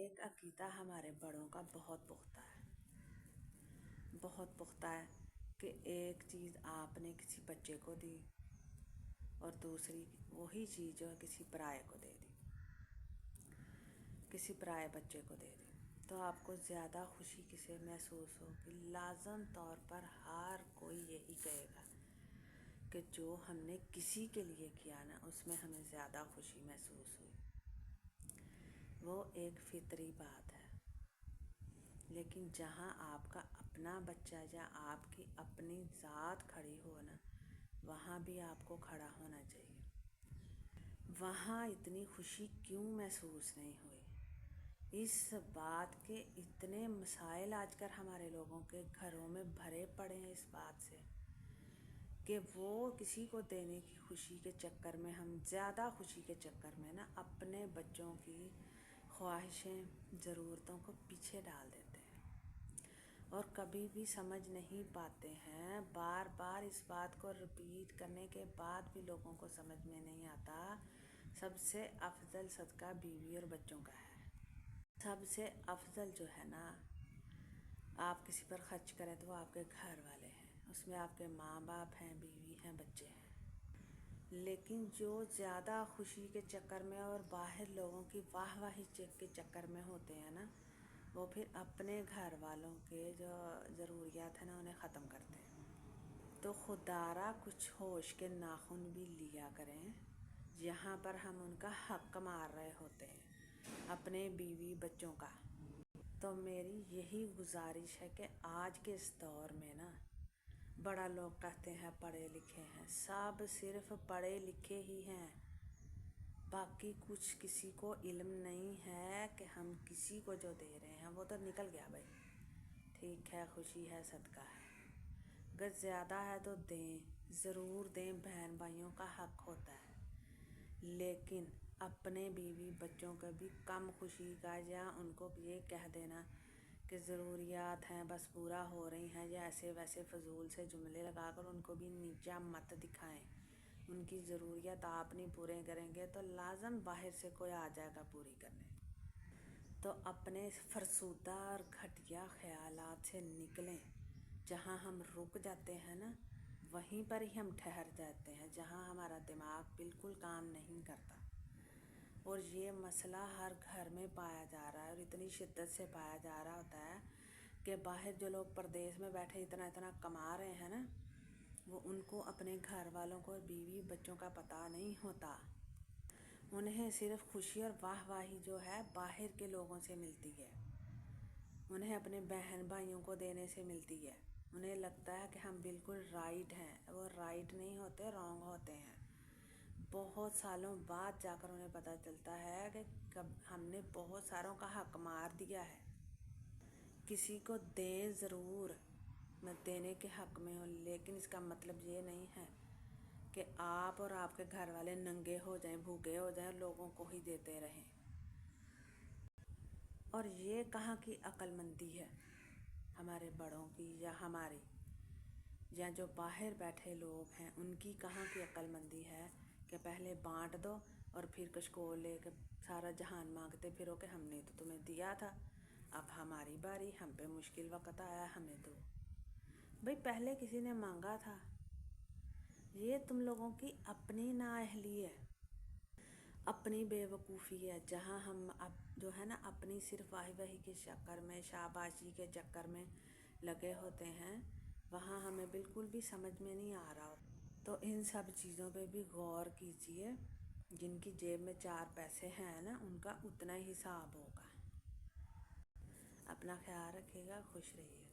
ایک عقیدہ ہمارے بڑوں کا بہت پختہ ہے کہ ایک چیز آپ نے کسی بچے کو دی اور دوسری وہی چیز جو ہے کسی پرائے کو دے دی، کسی پرائے بچے کو دے دی، تو آپ کو زیادہ خوشی کسے محسوس ہوگی؟ لازم طور پر ہر کوئی یہی کہے گا کہ جو ہم نے کسی کے لیے کیا نا اس میں ہمیں زیادہ خوشی محسوس ہوئی۔ وہ ایک فطری بات ہے، لیکن جہاں آپ کا اپنا بچہ یا آپ کی اپنی ذات کھڑی ہو نا، وہاں بھی آپ کو کھڑا ہونا چاہیے۔ وہاں اتنی خوشی کیوں محسوس نہیں ہوئی؟ اس بات کے اتنے مسائل آج کل ہمارے لوگوں کے گھروں میں بھرے پڑے ہیں اس بات سے کہ وہ کسی کو دینے کی خوشی کے چکر میں، ہم زیادہ خوشی کے چکر میں نا اپنے بچوں کی خواہشیں، ضرورتوں کو پیچھے ڈال دیتے ہیں اور کبھی بھی سمجھ نہیں پاتے ہیں۔ بار بار اس بات کو رپیٹ کرنے کے بعد بھی لوگوں کو سمجھ میں نہیں آتا۔ سب سے افضل صدقہ بیوی اور بچوں کا ہے۔ سب سے افضل جو ہے نا، آپ کسی پر خرچ کریں تو وہ آپ کے گھر والے ہیں، اس میں آپ کے ماں باپ ہیں، بیوی ہیں، بچے ہیں۔ لیکن جو زیادہ خوشی کے چکر میں اور باہر لوگوں کی واہ واہی کے چکر میں ہوتے ہیں نا، وہ پھر اپنے گھر والوں کے جو ضروریات ہیں نا انہیں ختم کرتے ہیں۔ تو خدارا کچھ ہوش کے ناخن بھی لیا کریں یہاں پر ہم ان کا حق مار رہے ہوتے ہیں، اپنے بیوی بچوں کا۔ تو میری یہی گزارش ہے کہ آج کے اس دور میں نا، بڑا لوگ کہتے ہیں پڑھے لکھے ہیں، سب صرف پڑھے لکھے ہی ہیں، باقی کچھ کسی کو علم نہیں ہے کہ ہم کسی کو جو دے رہے ہیں وہ تو نکل گیا بھائی، ٹھیک ہے، خوشی ہے، صدقہ ہے، اگر زیادہ ہے تو دیں، ضرور دیں، بہن بھائیوں کا حق ہوتا ہے، لیکن اپنے بیوی بچوں کا بھی کم خوشی کا یا ان کو یہ کہہ دینا کہ ضروریات ہیں بس پورا ہو رہی ہیں، یا ایسے ویسے فضول سے جملے لگا کر ان کو بھی نیچا مت دکھائیں۔ ان کی ضروریات آپ نہیں پورے کریں گے تو لازم باہر سے کوئی آ جائے گا پوری کرنے۔ تو اپنے فرسودہ اور گھٹیا خیالات سے نکلیں۔ جہاں ہم رک جاتے ہیں نا وہیں پر ہی ہم ٹھہر جاتے ہیں، جہاں ہمارا دماغ بالکل کام نہیں کرتا۔ اور یہ مسئلہ ہر گھر میں پایا جا رہا ہے اور اتنی شدت سے پایا جا رہا ہوتا ہے کہ باہر جو لوگ پردیس میں بیٹھے اتنا کما رہے ہیں نا، وہ ان کو اپنے گھر والوں کو اور بیوی بچوں کا پتہ نہیں ہوتا۔ انہیں صرف خوشی اور واہ واہی جو ہے باہر کے لوگوں سے ملتی ہے، انہیں اپنے بہن بھائیوں کو دینے سے ملتی ہے۔ انہیں لگتا ہے کہ ہم بالکل رائٹ ہیں، وہ رائٹ نہیں ہوتے، رانگ ہوتے ہیں۔ بہت سالوں بعد جا کر انہیں پتہ چلتا ہے کہ ہم نے بہت ساروں کا حق مار دیا ہے۔ کسی کو دیں ضرور، میں دینے کے حق میں ہوں، لیکن اس کا مطلب یہ نہیں ہے کہ آپ اور آپ کے گھر والے ننگے ہو جائیں، بھوکے ہو جائیں، لوگوں کو ہی دیتے رہیں۔ اور یہ کہاں کی عقل مندی ہے ہمارے بڑوں کی یا ہماری، یا جو باہر بیٹھے لوگ ہیں ان کی کہاں کی عقل مندی ہے کہ پہلے بانٹ دو اور پھر کشکول لے کے سارا جہان مانگتے پھرو کہ ہم نے تو تمہیں دیا تھا، اب ہماری باری، ہم پہ مشکل وقت آیا، ہمیں دو۔ بھئی پہلے کسی نے مانگا تھا؟ یہ تم لوگوں کی اپنی نااہلی ہے، اپنی بے وقوفی ہے، جہاں ہم اب جو ہے نا اپنی صرف واہی واہی کے چکر میں، شاباشی کے چکر میں لگے ہوتے ہیں، وہاں ہمیں بالکل بھی سمجھ میں نہیں آ رہا۔ تو ان سب چیزوں پہ بھی غور کیجئے، جن کی جیب میں 4 پیسے ہیں نا ان کا اتنا ہی حساب ہوگا۔ اپنا خیال رکھیے گا، خوش رہیے گا۔